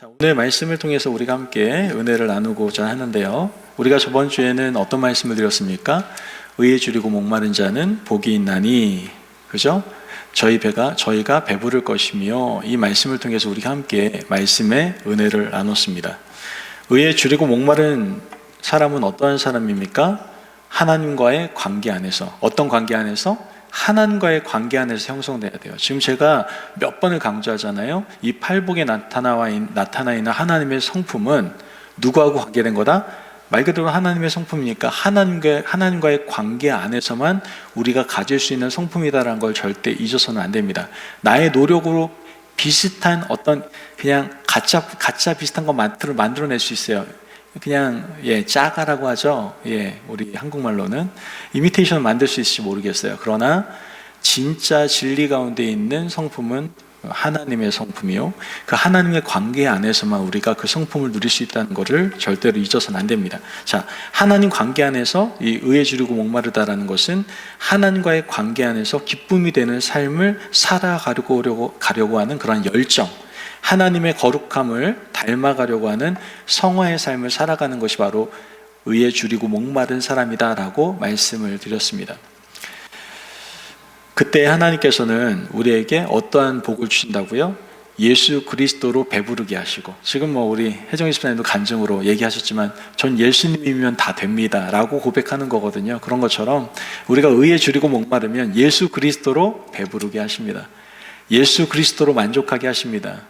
자, 오늘 말씀을 통해서 우리가 함께 은혜를 나누고자 하는데요. 우리가 저번 주에는 어떤 말씀을 드렸습니까? 의에 줄이고 목마른 자는 복이 있나니, 그죠? 저희가 배부를 것이며, 이 말씀을 통해서 우리가 함께 말씀의 은혜를 나눴습니다. 의에 줄이고 목마른 사람은 어떠한 사람입니까? 하나님과의 관계 안에서. 어떤 관계 안에서? 하나님과의 관계 안에서 형성돼야 돼요. 지금 제가 몇 번을 강조하잖아요. 이 팔복에 나타나 있는 하나님의 성품은 누구하고 관계된 거다? 말 그대로 하나님의 성품이니까 하나님과의 관계 안에서만 우리가 가질 수 있는 성품이다라는 걸 절대 잊어서는 안 됩니다. 나의 노력으로 비슷한 어떤 그냥 가짜 비슷한 거 만들어낼 수 있어요. 그냥 짜가라고 하죠. 우리 한국말로는 이미테이션을 만들 수 있을지 모르겠어요. 그러나 진짜 진리 가운데 있는 성품은 하나님의 성품이요, 그 하나님의 관계 안에서만 우리가 그 성품을 누릴 수 있다는 것을 절대로 잊어서는 안 됩니다. 자, 하나님 관계 안에서 이 의에 줄이고 목마르다라는 것은 하나님과의 관계 안에서 기쁨이 되는 삶을 살아가려고 하는 그런 열정, 하나님의 거룩함을 닮아가려고 하는 성화의 삶을 살아가는 것이 바로 의에 줄이고 목마른 사람이다라고 말씀을 드렸습니다. 그때 하나님께서는 우리에게 어떠한 복을 주신다고요? 예수 그리스도로 배부르게 하시고, 지금 우리 혜정이 집사님도 간증으로 얘기하셨지만 전 예수님이면 다 됩니다 라고 고백하는 거거든요. 그런 것처럼 우리가 의에 줄이고 목마르면 예수 그리스도로 배부르게 하십니다. 예수 그리스도로 만족하게 하십니다.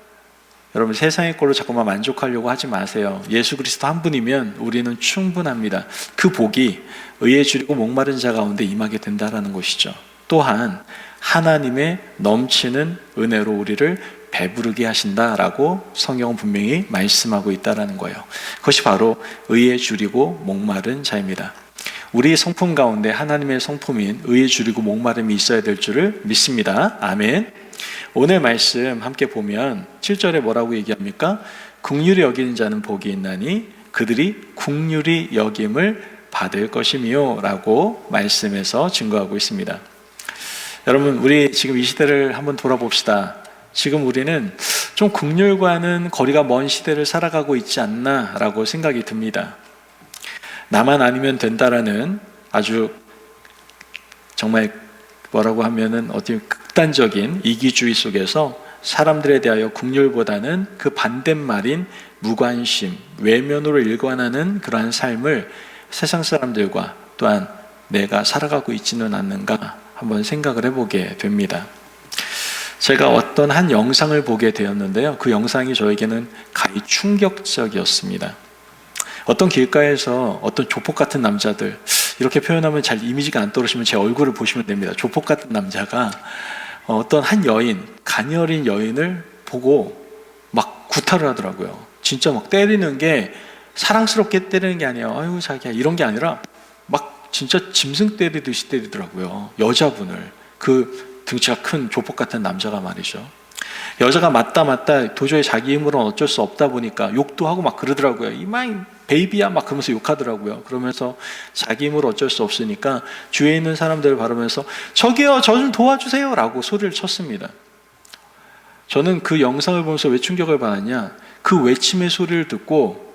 여러분, 세상의 걸로 자꾸만 만족하려고 하지 마세요. 예수 그리스도 한 분이면 우리는 충분합니다. 그 복이 의에 줄이고 목마른 자 가운데 임하게 된다는 것이죠. 또한 하나님의 넘치는 은혜로 우리를 배부르게 하신다라고 성경은 분명히 말씀하고 있다는 거예요. 그것이 바로 의에 줄이고 목마른 자입니다. 우리의 성품 가운데 하나님의 성품인 의에 줄이고 목마름이 있어야 될 줄을 믿습니다. 아멘. 오늘 말씀 함께 보면 7절에 뭐라고 얘기합니까? 긍휼히 여기는 자는 복이 있나니 그들이 긍휼히 여김을 받을 것이며 라고 말씀에서 증거하고 있습니다. 여러분, 우리 지금 이 시대를 한번 돌아봅시다. 지금 우리는 좀 긍휼과는 거리가 먼 시대를 살아가고 있지 않나 라고 생각이 듭니다. 나만 아니면 된다라는 아주 정말 뭐라고 하면은 어떤 극단적인 이기주의 속에서 사람들에 대하여 긍휼보다는 그 반대말인 무관심, 외면으로 일관하는 그러한 삶을 세상 사람들과 또한 내가 살아가고 있지는 않는가 한번 생각을 해보게 됩니다. 제가 어떤 한 영상을 보게 되었는데요. 그 영상이 저에게는 가히 충격적이었습니다. 어떤 길가에서 어떤 조폭 같은 남자들, 이렇게 표현하면 잘 이미지가 안 떠오르시면 제 얼굴을 보시면 됩니다. 조폭 같은 남자가 어떤 한 여인, 가녀린 여인을 보고 막 구타를 하더라고요. 진짜 막 때리는 게 사랑스럽게 때리는 게 아니에요. 아유 자기야, 이런 게 아니라 막 진짜 짐승 때리듯이 때리더라고요. 여자분을, 그 등치가 큰 조폭 같은 남자가 말이죠. 여자가 맞다 도저히 자기 힘으로는 어쩔 수 없다 보니까 욕도 하고 막 그러더라고요. 이마이 베이비야 막 그러면서 욕하더라고요. 그러면서 자기 힘으로 어쩔 수 없으니까 주위에 있는 사람들을 바라면서 저기요, 저 좀 도와주세요 라고 소리를 쳤습니다. 저는 그 영상을 보면서 왜 충격을 받았냐, 그 외침의 소리를 듣고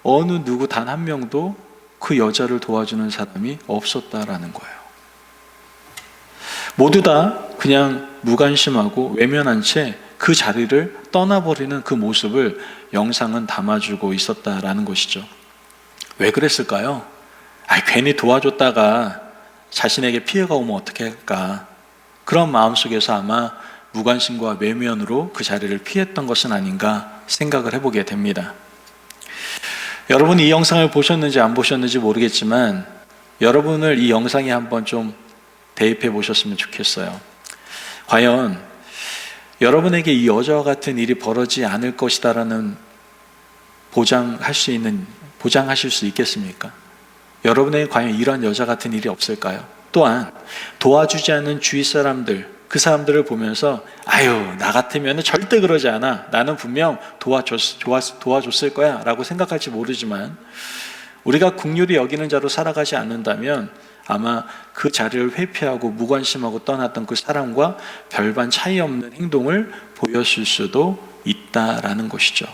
어느 누구 단 한 명도 그 여자를 도와주는 사람이 없었다라는 거예요. 모두 다 그냥 무관심하고 외면한 채 그 자리를 떠나버리는 그 모습을 영상은 담아주고 있었다라는 것이죠. 왜 그랬을까요? 괜히 도와줬다가 자신에게 피해가 오면 어떻게 할까, 그런 마음속에서 아마 무관심과 외면으로 그 자리를 피했던 것은 아닌가 생각을 해보게 됩니다. 여러분이 이 영상을 보셨는지 안 보셨는지 모르겠지만 여러분을 이 영상에 한번 좀 대입해 보셨으면 좋겠어요. 과연 여러분에게 이 여자와 같은 일이 벌어지지 않을 것이다라는 보장하실 수 있겠습니까? 여러분에게 과연 이런 여자 같은 일이 없을까요? 또한 도와주지 않는 주위 사람들, 그 사람들을 보면서 나 같으면 절대 그러지 않아, 나는 분명 도와줬을 거야 라고 생각할지 모르지만, 우리가 긍휼히 여기는 자로 살아가지 않는다면 아마 그 자리를 회피하고 무관심하고 떠났던 그 사람과 별반 차이 없는 행동을 보였을 수도 있다라는 것이죠.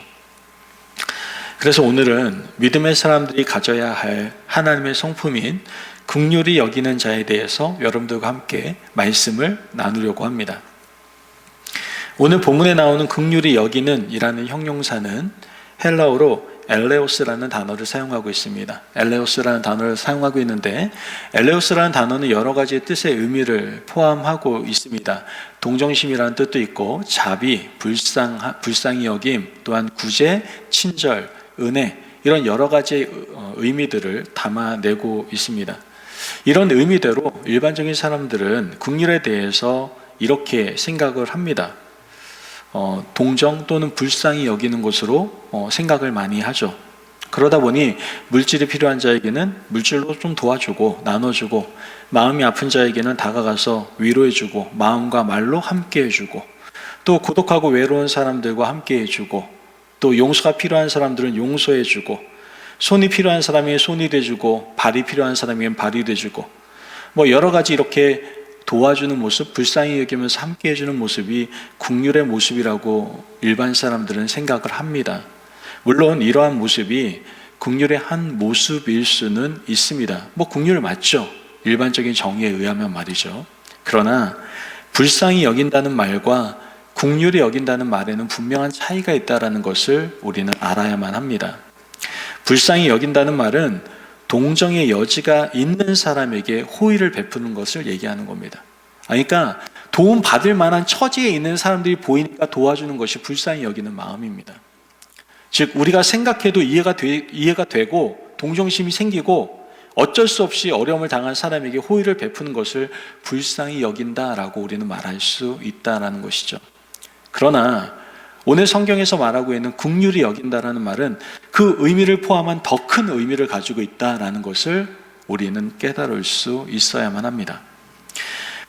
그래서 오늘은 믿음의 사람들이 가져야 할 하나님의 성품인 긍휼히 여기는 자에 대해서 여러분들과 함께 말씀을 나누려고 합니다. 오늘 본문에 나오는 긍휼히 여기는 이라는 형용사는 헬라어로 엘레오스라는 단어를 사용하고 있습니다. 엘레오스라는 단어를 사용하고 있는데, 엘레오스라는 단어는 여러 가지 뜻의 의미를 포함하고 있습니다. 동정심이라는 뜻도 있고, 자비, 불쌍히 여김, 또한 구제, 친절, 은혜, 이런 여러 가지 의미들을 담아내고 있습니다. 이런 의미대로 일반적인 사람들은 긍휼에 대해서 이렇게 생각을 합니다. 동정 또는 불쌍히 여기는 것으로 생각을 많이 하죠. 그러다 보니 물질이 필요한 자에게는 물질로 좀 도와주고 나눠주고, 마음이 아픈 자에게는 다가가서 위로해주고, 마음과 말로 함께해주고, 또 고독하고 외로운 사람들과 함께해주고, 또 용서가 필요한 사람들은 용서해주고, 손이 필요한 사람에게 손이 돼주고, 발이 필요한 사람에게는 발이 돼주고, 여러 가지 이렇게 도와주는 모습, 불쌍히 여기면서 함께 해주는 모습이 긍휼의 모습이라고 일반 사람들은 생각을 합니다. 물론 이러한 모습이 긍휼의 한 모습일 수는 있습니다. 긍휼 맞죠? 일반적인 정의에 의하면 말이죠. 그러나 불쌍히 여긴다는 말과 긍휼히 여긴다는 말에는 분명한 차이가 있다는 것을 우리는 알아야만 합니다. 불쌍히 여긴다는 말은 동정의 여지가 있는 사람에게 호의를 베푸는 것을 얘기하는 겁니다. 그러니까 도움받을 만한 처지에 있는 사람들이 보이니까 도와주는 것이 불쌍히 여기는 마음입니다. 즉 우리가 생각해도 이해가 되고 동정심이 생기고 어쩔 수 없이 어려움을 당한 사람에게 호의를 베푸는 것을 불쌍히 여긴다라고 우리는 말할 수 있다는 것이죠. 그러나 오늘 성경에서 말하고 있는 긍휼히 여긴다라는 말은 그 의미를 포함한 더 큰 의미를 가지고 있다라는 것을 우리는 깨달을 수 있어야만 합니다.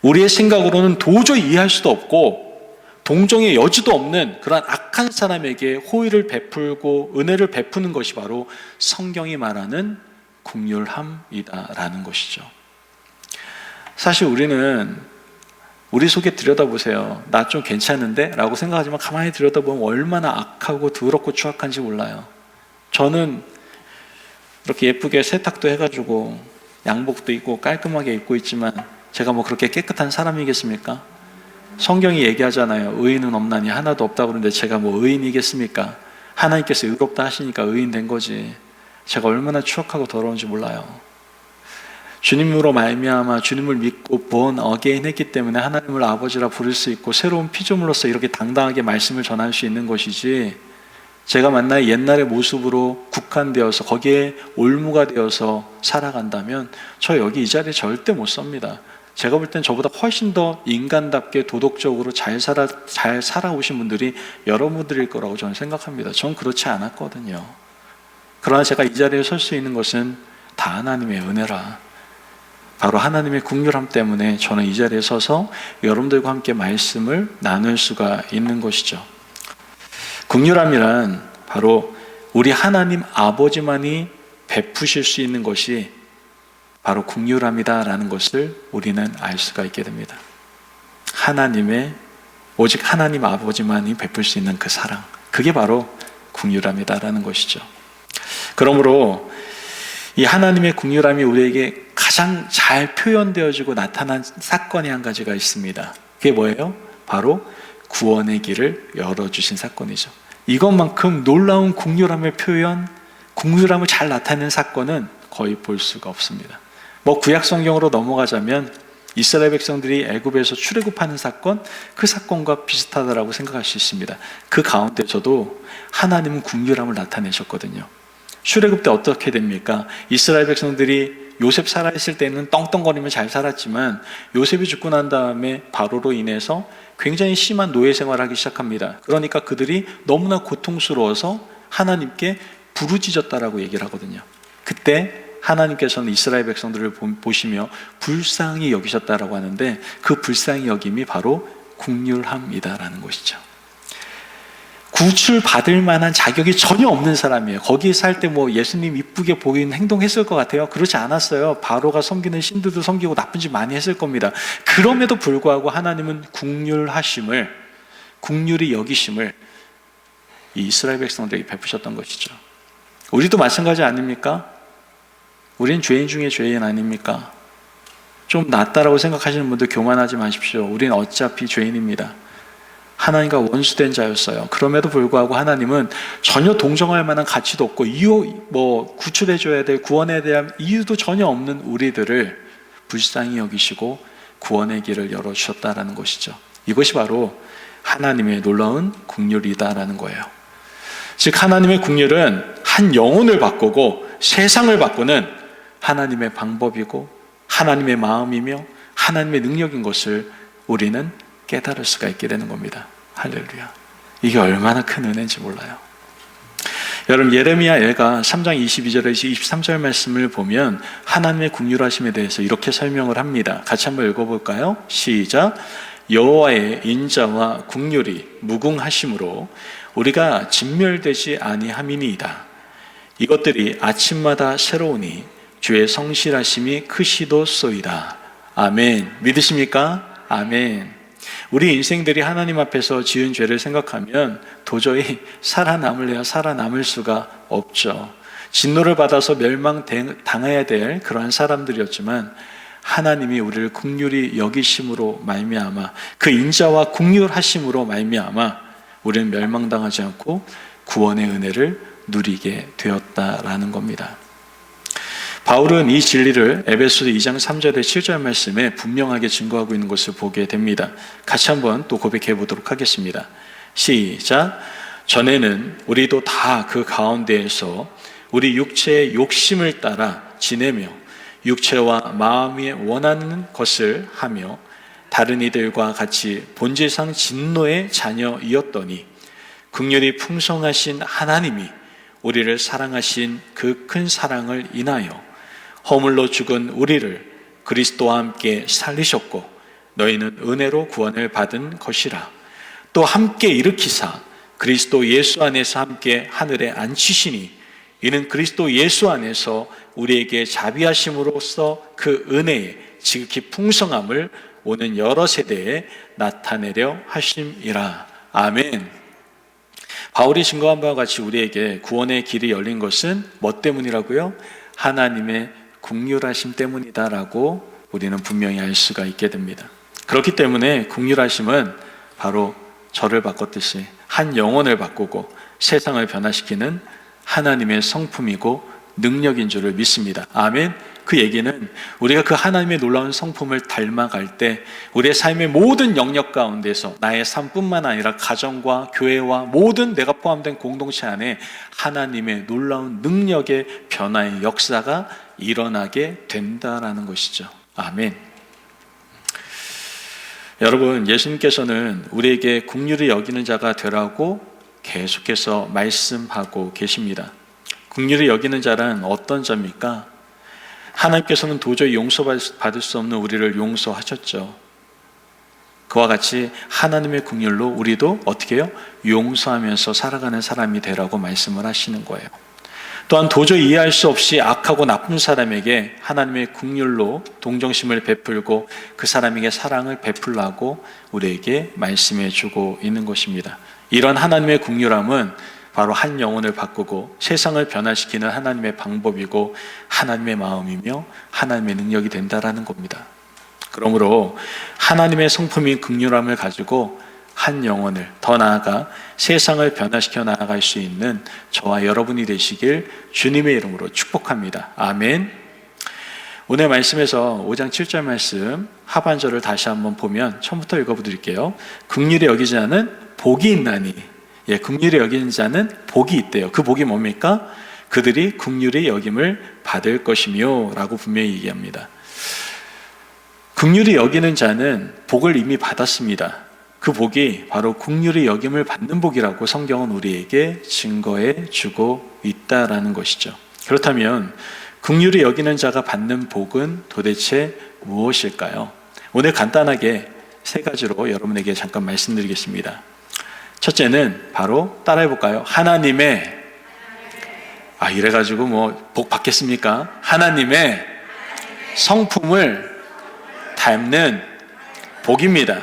우리의 생각으로는 도저히 이해할 수도 없고 동정의 여지도 없는 그러한 악한 사람에게 호의를 베풀고 은혜를 베푸는 것이 바로 성경이 말하는 긍휼함이다라는 것이죠. 사실 우리는 우리 속에 들여다보세요. 나 좀 괜찮은데? 라고 생각하지만 가만히 들여다보면 얼마나 악하고 더럽고 추악한지 몰라요. 저는 이렇게 예쁘게 세탁도 해가지고 양복도 입고 깔끔하게 입고 있지만 제가 그렇게 깨끗한 사람이겠습니까? 성경이 얘기하잖아요. 의인은 없나니 하나도 없다고 그러는데 제가 의인이겠습니까? 하나님께서 의롭다 하시니까 의인 된 거지. 제가 얼마나 추악하고 더러운지 몰라요. 주님으로 말미암아 주님을 믿고 born again 했기 때문에 하나님을 아버지라 부를 수 있고 새로운 피조물로서 이렇게 당당하게 말씀을 전할 수 있는 것이지, 제가 만나의 옛날의 모습으로 국한되어서 거기에 올무가 되어서 살아간다면 저 여기 이 자리에 절대 못 섭니다. 제가 볼 땐 저보다 훨씬 더 인간답게 도덕적으로 잘 살아오신 분들이 여러분들일 거라고 저는 생각합니다. 전 그렇지 않았거든요. 그러나 제가 이 자리에 설 수 있는 것은 다 하나님의 은혜라, 바로 하나님의 긍휼함 때문에 저는 이 자리에 서서 여러분들과 함께 말씀을 나눌 수가 있는 것이죠. 긍휼함이란 바로 우리 하나님 아버지만이 베푸실 수 있는 것이 바로 긍휼함이다라는 것을 우리는 알 수가 있게 됩니다. 오직 하나님 아버지만이 베풀 수 있는 그 사랑, 그게 바로 긍휼함이다라는 것이죠. 그러므로 이 하나님의 긍휼함이 우리에게 가장 잘 표현되어지고 나타난 사건이 한 가지가 있습니다. 그게 뭐예요? 바로 구원의 길을 열어주신 사건이죠. 이것만큼 놀라운 긍휼함의 표현, 긍휼함을 잘 나타내는 사건은 거의 볼 수가 없습니다. 구약 성경으로 넘어가자면 이스라엘 백성들이 애굽에서 출애굽하는 사건, 그 사건과 비슷하다라고 생각할 수 있습니다. 그 가운데서도 하나님은 긍휼함을 나타내셨거든요. 출애굽 때 어떻게 됩니까? 이스라엘 백성들이 요셉 살아있을 때는 떵떵거리며 잘 살았지만 요셉이 죽고 난 다음에 바로로 인해서 굉장히 심한 노예 생활을 하기 시작합니다. 그러니까 그들이 너무나 고통스러워서 하나님께 부르짖었다라고 얘기를 하거든요. 그때 하나님께서는 이스라엘 백성들을 보시며 불쌍히 여기셨다라고 하는데, 그 불쌍히 여김이 바로 긍휼함이다라는 것이죠. 구출받을 만한 자격이 전혀 없는 사람이에요. 거기에 살 때 예수님 이쁘게 보이는 행동했을 것 같아요? 그렇지 않았어요. 바로가 섬기는 신들도 섬기고 나쁜 짓 많이 했을 겁니다. 그럼에도 불구하고 하나님은 긍휼히 여기심을 이 이스라엘 백성들에게 베푸셨던 것이죠. 우리도 마찬가지 아닙니까? 우린 죄인 중에 죄인 아닙니까? 좀 낫다라고 생각하시는 분들 교만하지 마십시오. 우린 어차피 죄인입니다. 하나님과 원수된 자였어요. 그럼에도 불구하고 하나님은 전혀 동정할 만한 가치도 없고 구출해줘야 될, 구원해야 될 이유도 전혀 없는 우리들을 불쌍히 여기시고 구원의 길을 열어주셨다라는 것이죠. 이것이 바로 하나님의 놀라운 긍휼이다라는 거예요. 즉 하나님의 긍휼은 한 영혼을 바꾸고 세상을 바꾸는 하나님의 방법이고 하나님의 마음이며 하나님의 능력인 것을 우리는 깨달을 수가 있게 되는 겁니다. 할렐루야. 이게 얼마나 큰 은혜인지 몰라요. 여러분, 예레미야 애가 3장 22절에서 23절 말씀을 보면 하나님의 긍휼하심에 대해서 이렇게 설명을 합니다. 같이 한번 읽어볼까요? 시작. 여호와의 인자와 긍휼이 무궁하심으로 우리가 진멸되지 아니함이니이다. 이것들이 아침마다 새로우니 주의 성실하심이 크시도소이다. 아멘. 믿으십니까? 아멘. 우리 인생들이 하나님 앞에서 지은 죄를 생각하면 도저히 살아남을래야 살아남을 수가 없죠. 진노를 받아서 멸망당해야 될 그러한 사람들이었지만 하나님이 우리를 긍휼히 여기심으로 말미암아 그 인자와 긍휼하심으로 말미암아 우리는 멸망당하지 않고 구원의 은혜를 누리게 되었다라는 겁니다. 바울은 이 진리를 에베소서 2장 3절에 7절 말씀에 분명하게 증거하고 있는 것을 보게 됩니다. 같이 한번 또 고백해 보도록 하겠습니다. 시작. 전에는 우리도 다 그 가운데에서 우리 육체의 욕심을 따라 지내며 육체와 마음이 원하는 것을 하며 다른 이들과 같이 본질상 진노의 자녀이었더니 긍휼이 풍성하신 하나님이 우리를 사랑하신 그 큰 사랑을 인하여 허물로 죽은 우리를 그리스도와 함께 살리셨고 너희는 은혜로 구원을 받은 것이라. 또 함께 일으키사 그리스도 예수 안에서 함께 하늘에 앉히시니 이는 그리스도 예수 안에서 우리에게 자비하심으로써 그 은혜의 지극히 풍성함을 오는 여러 세대에 나타내려 하심이라. 아멘. 바울이 증거한 바와 같이 우리에게 구원의 길이 열린 것은 뭐 때문이라고요? 하나님의 긍휼하심 때문이다라고 우리는 분명히 알 수가 있게 됩니다. 그렇기 때문에 긍휼하심은 바로 저를 바꿨듯이 한 영혼을 바꾸고 세상을 변화시키는 하나님의 성품이고 능력인 줄을 믿습니다. 아멘. 그 얘기는 우리가 그 하나님의 놀라운 성품을 닮아갈 때 우리의 삶의 모든 영역 가운데서 나의 삶뿐만 아니라 가정과 교회와 모든 내가 포함된 공동체 안에 하나님의 놀라운 능력의 변화의 역사가 일어나게 된다라는 것이죠. 아멘. 여러분, 예수님께서는 우리에게 긍휼히 여기는 자가 되라고 계속해서 말씀하고 계십니다. 긍휼히 여기는 자란 어떤 자입니까? 하나님께서는 도저히 용서받을 수 없는 우리를 용서하셨죠. 그와 같이 하나님의 긍휼로 우리도 어떻게 해요? 용서하면서 살아가는 사람이 되라고 말씀을 하시는 거예요. 또한 도저히 이해할 수 없이 악하고 나쁜 사람에게 하나님의 긍휼로 동정심을 베풀고 그 사람에게 사랑을 베풀라고 우리에게 말씀해 주고 있는 것입니다. 이런 하나님의 긍휼함은 바로 한 영혼을 바꾸고 세상을 변화시키는 하나님의 방법이고 하나님의 마음이며 하나님의 능력이 된다라는 겁니다. 그러므로 하나님의 성품인 긍휼함을 가지고 한 영혼을, 더 나아가 세상을 변화시켜 나아갈 수 있는 저와 여러분이 되시길 주님의 이름으로 축복합니다. 아멘. 오늘 말씀에서 5장 7절 말씀 하반절을 다시 한번 보면 처음부터 읽어드릴게요. 긍휼히 여기지 않은 복이 있나니, 긍휼히 여기는 자는 복이 있대요. 그 복이 뭡니까? 그들이 긍휼히 여김을 받을 것이며 라고 분명히 얘기합니다. 긍휼히 여기는 자는 복을 이미 받았습니다. 그 복이 바로 긍휼히 여김을 받는 복이라고 성경은 우리에게 증거해 주고 있다라는 것이죠. 그렇다면 긍휼히 여기는 자가 받는 복은 도대체 무엇일까요? 오늘 간단하게 세 가지로 여러분에게 잠깐 말씀드리겠습니다. 첫째는 바로 따라해볼까요? 하나님의 이래가지고 복 받겠습니까? 하나님의 성품을 닮는 복입니다.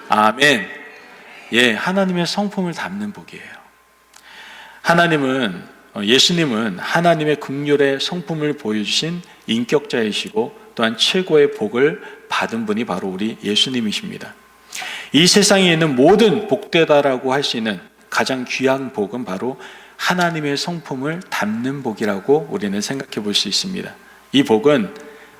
아멘. 하나님의 성품을 닮는 복이에요. 하나님은 예수님은 하나님의 긍휼의 성품을 보여주신 인격자이시고 또한 최고의 복을 받은 분이 바로 우리 예수님이십니다. 이 세상에 있는 모든 복되다라고 할 수 있는 가장 귀한 복은 바로 하나님의 성품을 담는 복이라고 우리는 생각해 볼 수 있습니다. 이 복은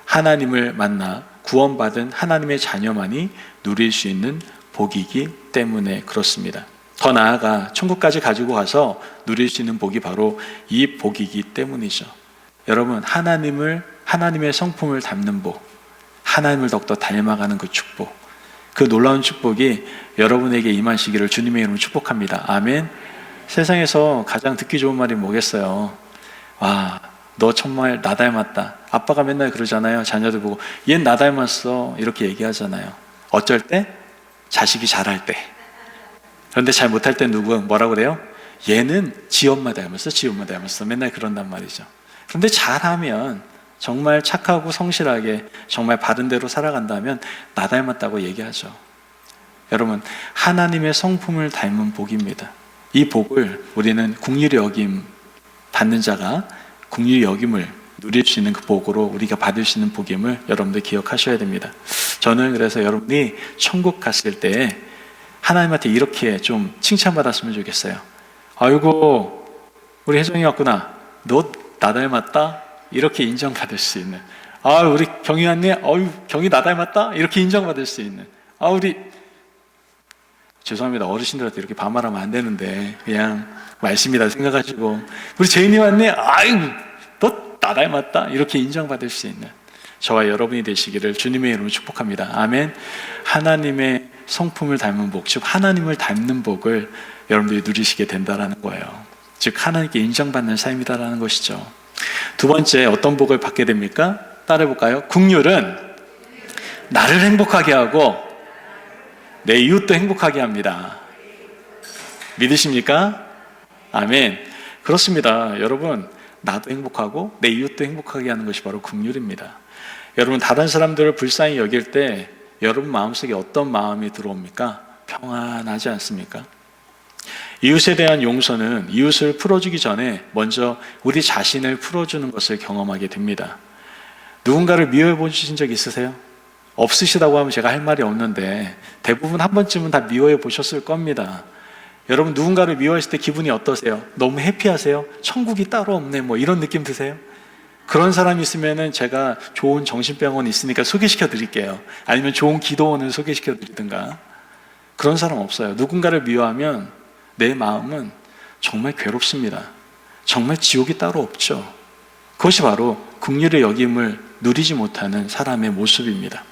하나님을 만나 구원받은 하나님의 자녀만이 누릴 수 있는 복이기 때문에 그렇습니다. 더 나아가 천국까지 가지고 가서 누릴 수 있는 복이 바로 이 복이기 때문이죠. 여러분, 하나님의 성품을 담는 복, 하나님을 더욱더 닮아가는 그 축복, 그 놀라운 축복이 여러분에게 임하시기를 주님의 이름으로 축복합니다. 아멘. 세상에서 가장 듣기 좋은 말이 뭐겠어요? 와, 너 정말 나 닮았다. 아빠가 맨날 그러잖아요. 자녀들 보고 얘 나 닮았어 이렇게 얘기하잖아요. 어쩔 때? 자식이 잘할 때. 그런데 잘 못할 때 뭐라고 그래요? 얘는 지 엄마 닮았어, 지 엄마 닮았어. 맨날 그런단 말이죠. 그런데 잘하면, 정말 착하고 성실하게 정말 바른 대로 살아간다면 나 닮았다고 얘기하죠. 여러분, 하나님의 성품을 닮은 복입니다. 이 복을 우리는 긍휼히 여김 받는 자가 긍휼히 여김을 누릴 수 있는 그 복으로 우리가 받을 수 있는 복임을 여러분들 기억하셔야 됩니다. 저는 그래서 여러분이 천국 갔을 때 하나님한테 이렇게 좀 칭찬받았으면 좋겠어요. 아이고, 우리 혜정이 왔구나. 너 나 닮았다? 이렇게 인정받을 수 있는. 아, 우리 경이 왔네? 아유, 경이 나 닮았다? 이렇게 인정받을 수 있는. 아, 우리, 죄송합니다. 어르신들한테 이렇게 반말하면 안 되는데, 그냥 말씀이다 생각하시고, 우리 제인이 왔네? 아유, 너 나 닮았다? 이렇게 인정받을 수 있는 저와 여러분이 되시기를 주님의 이름으로 축복합니다. 아멘. 하나님의 성품을 닮은 복, 즉 하나님을 닮는 복을 여러분들이 누리시게 된다라는 거예요. 즉 하나님께 인정받는 삶이다라는 것이죠. 두 번째, 어떤 복을 받게 됩니까? 따라해볼까요? 긍휼은 나를 행복하게 하고 내 이웃도 행복하게 합니다. 믿으십니까? 아멘. 그렇습니다. 여러분, 나도 행복하고 내 이웃도 행복하게 하는 것이 바로 긍휼입니다. 여러분, 다른 사람들을 불쌍히 여길 때 여러분 마음속에 어떤 마음이 들어옵니까? 평안하지 않습니까? 이웃에 대한 용서는 이웃을 풀어주기 전에 먼저 우리 자신을 풀어주는 것을 경험하게 됩니다. 누군가를 미워해 보신 적 있으세요? 없으시다고 하면 제가 할 말이 없는데 대부분 한 번쯤은 다 미워해 보셨을 겁니다. 여러분, 누군가를 미워했을 때 기분이 어떠세요? 너무 해피하세요? 천국이 따로 없네, 뭐 이런 느낌 드세요? 그런 사람이 있으면은 제가 좋은 정신병원 있으니까 소개시켜 드릴게요. 아니면 좋은 기도원을 소개시켜 드리든가. 그런 사람 없어요. 누군가를 미워하면 내 마음은 정말 괴롭습니다. 정말 지옥이 따로 없죠. 그것이 바로 긍휼의 여김을 누리지 못하는 사람의 모습입니다.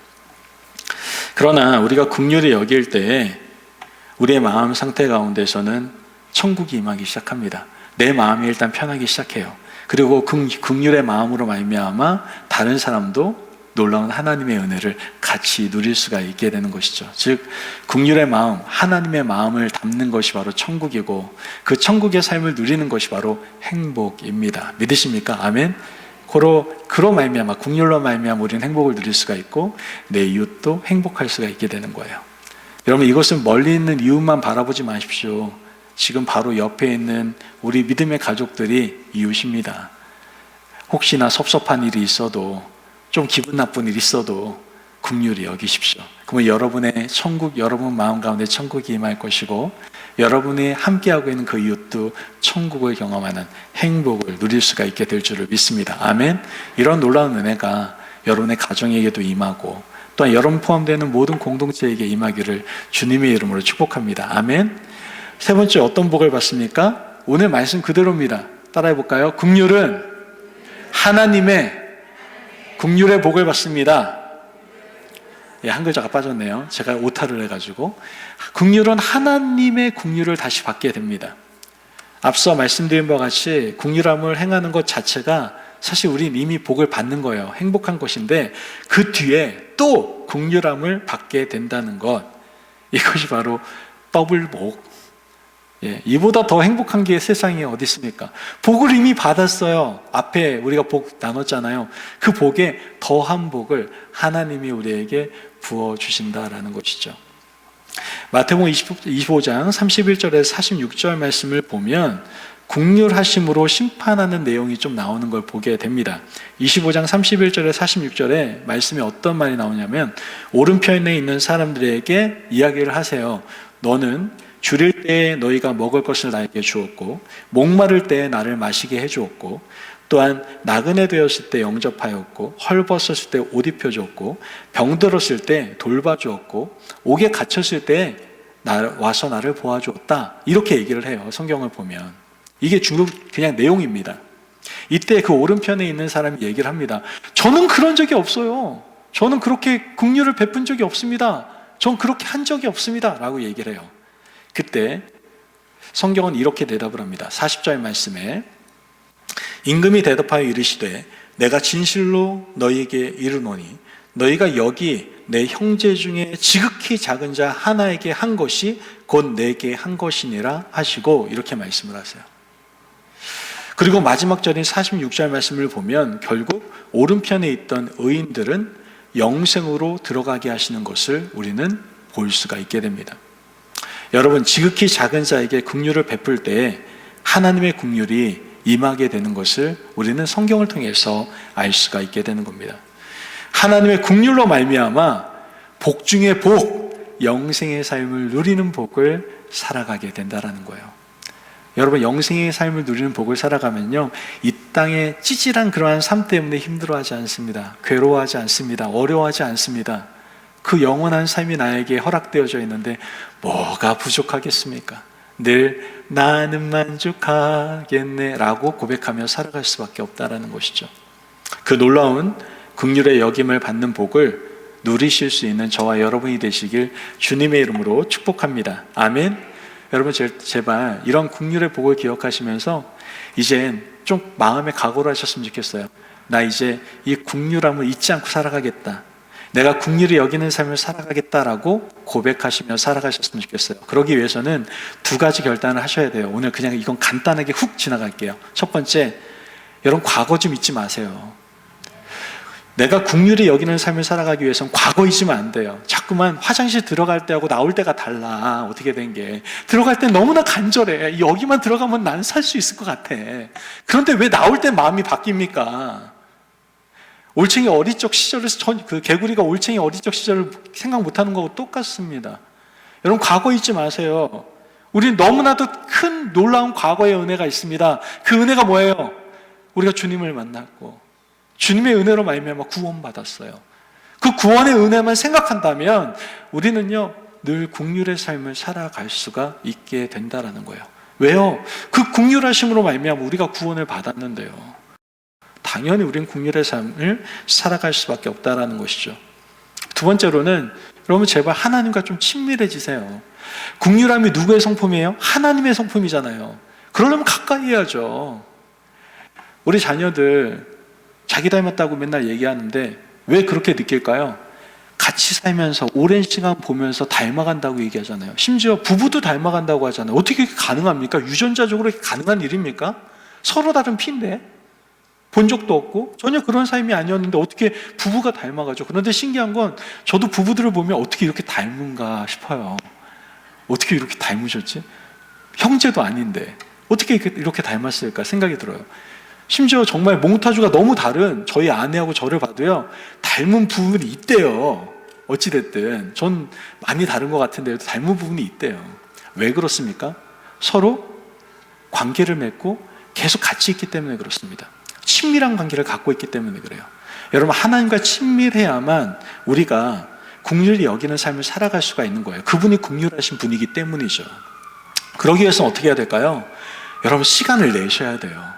그러나 우리가 긍휼히 여길 때에 우리의 마음 상태 가운데서는 천국이 임하기 시작합니다. 내 마음이 일단 편하기 시작해요. 그리고 긍휼의 마음으로 말미암아 다른 사람도 놀라운 하나님의 은혜를 같이 누릴 수가 있게 되는 것이죠. 즉 긍휼의 마음, 하나님의 마음을 담는 것이 바로 천국이고 그 천국의 삶을 누리는 것이 바로 행복입니다. 믿으십니까? 아멘. 그로 말미암아, 긍휼로 말미암아 우리는 행복을 누릴 수가 있고 내 이웃도 행복할 수가 있게 되는 거예요. 여러분, 이것은 멀리 있는 이웃만 바라보지 마십시오. 지금 바로 옆에 있는 우리 믿음의 가족들이 이웃입니다. 혹시나 섭섭한 일이 있어도, 좀 기분 나쁜 일이 있어도 긍휼히 여기십시오. 그러면 여러분의 천국, 여러분 마음 가운데 천국이 임할 것이고 여러분이 함께하고 있는 그 이웃도 천국을 경험하는 행복을 누릴 수가 있게 될 줄을 믿습니다. 아멘. 이런 놀라운 은혜가 여러분의 가정에게도 임하고 또한 여러분 포함되는 모든 공동체에게 임하기를 주님의 이름으로 축복합니다. 아멘. 세 번째, 어떤 복을 받습니까? 오늘 말씀 그대로입니다. 따라해 볼까요? 긍휼은 하나님의 긍휼의 복을 받습니다. 예, 한 글자가 빠졌네요. 제가 오타를 해가지고. 긍휼은 하나님의 긍휼을 다시 받게 됩니다. 앞서 말씀드린 바와 같이 긍휼함을 행하는 것 자체가 사실 우린 이미 복을 받는 거예요. 행복한 것인데 그 뒤에 또 긍휼함을 받게 된다는 것, 이것이 바로 더블 복. 예, 이보다 더 행복한 게 세상에 어디 있습니까? 복을 이미 받았어요. 앞에 우리가 복 나눴잖아요. 그 복에 더한 복을 하나님이 우리에게 부어주신다라는 것이죠. 마태복음 25장 31절에서 46절 말씀을 보면 긍휼하심으로 심판하는 내용이 좀 나오는 걸 보게 됩니다. 25장 31절에 46절에 말씀에 어떤 말이 나오냐면 오른편에 있는 사람들에게 이야기를 하세요. 너는 줄일 때에 너희가 먹을 것을 나에게 주었고 목마를 때에 나를 마시게 해주었고 또한 나그네 되었을 때 영접하였고 헐벗었을 때 옷 입혀주었고 병들었을 때 돌봐주었고 옥에 갇혔을 때 와서 나를 보아주었다. 이렇게 얘기를 해요. 성경을 보면 이게 그냥 내용입니다. 이때 그 오른편에 있는 사람이 얘기를 합니다. 저는 그런 적이 없어요. 저는 그렇게 긍휼을 베푼 적이 없습니다. 전 그렇게 한 적이 없습니다. 라고 얘기를 해요. 그때 성경은 이렇게 대답을 합니다. 40절 말씀에 임금이 대답하여 이르시되 내가 진실로 너희에게 이르노니 너희가 여기 내 형제 중에 지극히 작은 자 하나에게 한 것이 곧 내게 한 것이니라 하시고 이렇게 말씀을 하세요. 그리고 마지막 절인 46절 말씀을 보면 결국 오른편에 있던 의인들은 영생으로 들어가게 하시는 것을 우리는 볼 수가 있게 됩니다. 여러분, 지극히 작은 자에게 긍휼을 베풀 때에 하나님의 긍휼이 임하게 되는 것을 우리는 성경을 통해서 알 수가 있게 되는 겁니다. 하나님의 긍휼로 말미암아 복 중에 복, 영생의 삶을 누리는 복을 살아가게 된다라는 거예요. 여러분, 영생의 삶을 누리는 복을 살아가면요, 이 땅의 찌질한 그러한 삶 때문에 힘들어하지 않습니다. 괴로워하지 않습니다. 어려워하지 않습니다. 그 영원한 삶이 나에게 허락되어져 있는데 뭐가 부족하겠습니까? 늘 나는 만족하겠네 라고 고백하며 살아갈 수밖에 없다라는 것이죠. 그 놀라운 긍휼의 여김을 받는 복을 누리실 수 있는 저와 여러분이 되시길 주님의 이름으로 축복합니다. 아멘. 여러분, 제발 이런 긍휼의 복을 기억하시면서 이젠 좀 마음에 각오를 하셨으면 좋겠어요. 나 이제 이 긍휼함을 잊지 않고 살아가겠다. 내가 긍휼히 여기는 삶을 살아가겠다라고 고백하시며 살아가셨으면 좋겠어요. 그러기 위해서는 두 가지 결단을 하셔야 돼요. 오늘 그냥 이건 간단하게 훅 지나갈게요. 첫 번째, 여러분 과거 좀 잊지 마세요. 내가 긍휼히 여기는 삶을 살아가기 위해서는 과거 잊으면 안 돼요. 자꾸만 화장실 들어갈 때하고 나올 때가 달라. 어떻게 된 게. 들어갈 때 너무나 간절해. 여기만 들어가면 난 살 수 있을 것 같아. 그런데 왜 나올 때 마음이 바뀝니까? 올챙이 어릴 적 시절을, 그 개구리가 올챙이 어릴 적 시절을 생각 못하는 거하고 똑같습니다. 여러분, 과거 잊지 마세요. 우리는 너무나도 큰 놀라운 과거의 은혜가 있습니다. 그 은혜가 뭐예요? 우리가 주님을 만났고 주님의 은혜로 말미암아 구원받았어요. 그 구원의 은혜만 생각한다면 우리는요, 늘 긍휼의 삶을 살아갈 수가 있게 된다라는 거예요. 왜요? 그 긍휼하심으로 말미암아 우리가 구원을 받았는데요. 당연히 우리는 긍휼의 삶을 살아갈 수밖에 없다라는 것이죠. 두 번째로는 여러분, 제발 하나님과 좀 친밀해지세요. 긍휼함이 누구의 성품이에요? 하나님의 성품이잖아요. 그러려면 가까이 해야죠. 우리 자녀들 자기 닮았다고 맨날 얘기하는데 왜 그렇게 느낄까요? 같이 살면서 오랜 시간 보면서 닮아간다고 얘기하잖아요. 심지어 부부도 닮아간다고 하잖아요. 어떻게 가능합니까? 유전자적으로 가능한 일입니까? 서로 다른 피인데 본 적도 없고 전혀 그런 삶이 아니었는데 어떻게 부부가 닮아가죠? 그런데 신기한 건 저도 부부들을 보면 어떻게 이렇게 닮은가 싶어요. 어떻게 이렇게 닮으셨지? 형제도 아닌데 어떻게 이렇게 닮았을까 생각이 들어요. 심지어 정말 몽타주가 너무 다른 저희 아내하고 저를 봐도요, 닮은 부분이 있대요. 어찌됐든 전 많이 다른 것 같은데 닮은 부분이 있대요. 왜 그렇습니까? 서로 관계를 맺고 계속 같이 있기 때문에 그렇습니다. 친밀한 관계를 갖고 있기 때문에 그래요. 여러분, 하나님과 친밀해야만 우리가 긍휼히 여기는 삶을 살아갈 수가 있는 거예요. 그분이 긍휼하신 분이기 때문이죠. 그러기 위해서는 어떻게 해야 될까요? 여러분, 시간을 내셔야 돼요.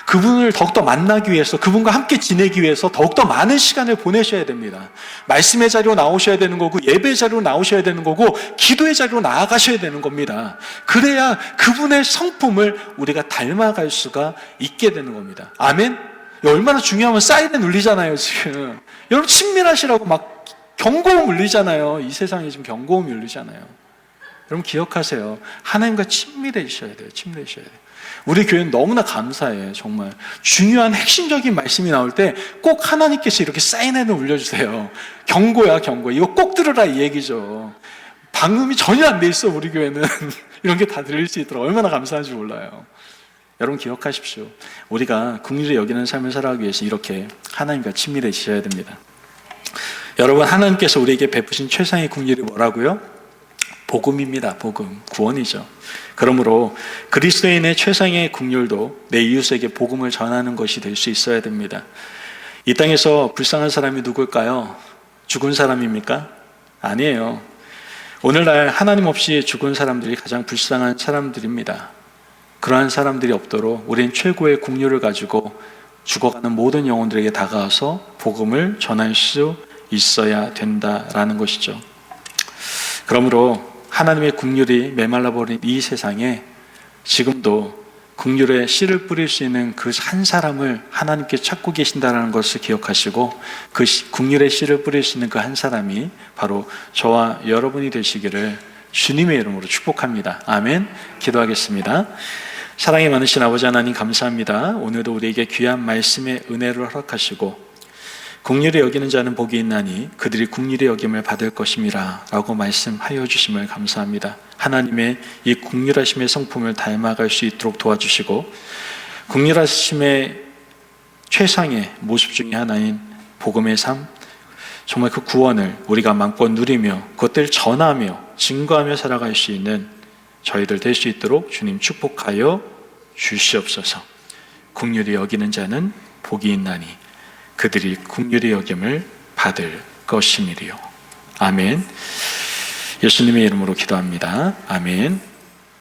그분을 더욱더 만나기 위해서, 그분과 함께 지내기 위해서 더욱더 많은 시간을 보내셔야 됩니다. 말씀의 자리로 나오셔야 되는 거고, 예배의 자리로 나오셔야 되는 거고, 기도의 자리로 나아가셔야 되는 겁니다. 그래야 그분의 성품을 우리가 닮아갈 수가 있게 되는 겁니다. 아멘? 얼마나 중요하면 사이렌 울리잖아요, 지금. 여러분, 친밀하시라고 막 경고음 울리잖아요. 이 세상에 지금 경고음이 울리잖아요. 여러분, 기억하세요. 하나님과 친밀해지셔야 돼요. 친밀해지셔야 돼요. 우리 교회는 너무나 감사해요. 정말 중요한 핵심적인 말씀이 나올 때 꼭 하나님께서 이렇게 사인해는 올려주세요. 경고야, 경고. 이거 꼭 들으라 이 얘기죠. 방음이 전혀 안 돼 있어, 우리 교회는. 이런 게 다 들릴 수 있도록 얼마나 감사한지 몰라요. 여러분 기억하십시오. 우리가 긍휼히 여기는 삶을 살아가기 위해서 이렇게 하나님과 친밀해지셔야 됩니다. 여러분, 하나님께서 우리에게 베푸신 최상의 긍휼이 뭐라고요? 복음입니다. 복음, 구원이죠. 그러므로 그리스도인의 최상의 긍휼도 내 이웃에게 복음을 전하는 것이 될 수 있어야 됩니다. 이 땅에서 불쌍한 사람이 누굴까요? 죽은 사람입니까? 아니에요. 오늘날 하나님 없이 죽은 사람들이 가장 불쌍한 사람들입니다. 그러한 사람들이 없도록 우리는 최고의 긍휼을 가지고 죽어가는 모든 영혼들에게 다가와서 복음을 전할 수 있어야 된다라는 것이죠. 그러므로 하나님의 긍휼이 메말라버린 이 세상에 지금도 긍휼의 씨를 뿌릴 수 있는 그 한 사람을 하나님께 찾고 계신다는 것을 기억하시고 그 긍휼의 씨를 뿌릴 수 있는 그 한 사람이 바로 저와 여러분이 되시기를 주님의 이름으로 축복합니다. 아멘. 기도하겠습니다. 사랑이 많으신 아버지 하나님 감사합니다. 오늘도 우리에게 귀한 말씀의 은혜를 허락하시고 긍휼히 여기는 자는 복이 있나니 그들이 긍휼히 여김을 받을 것임이라 라고 말씀하여 주심을 감사합니다. 하나님의 이 긍휼하심의 성품을 닮아갈 수 있도록 도와주시고 긍휼하심의 최상의 모습 중에 하나인 복음의 삶, 정말 그 구원을 우리가 마음껏 누리며 그것들을 전하며 증거하며 살아갈 수 있는 저희들 될 수 있도록 주님 축복하여 주시옵소서. 긍휼히 여기는 자는 복이 있나니 그들이 긍휼히 여김을 받을 것임이리요. 아멘. 예수님의 이름으로 기도합니다. 아멘.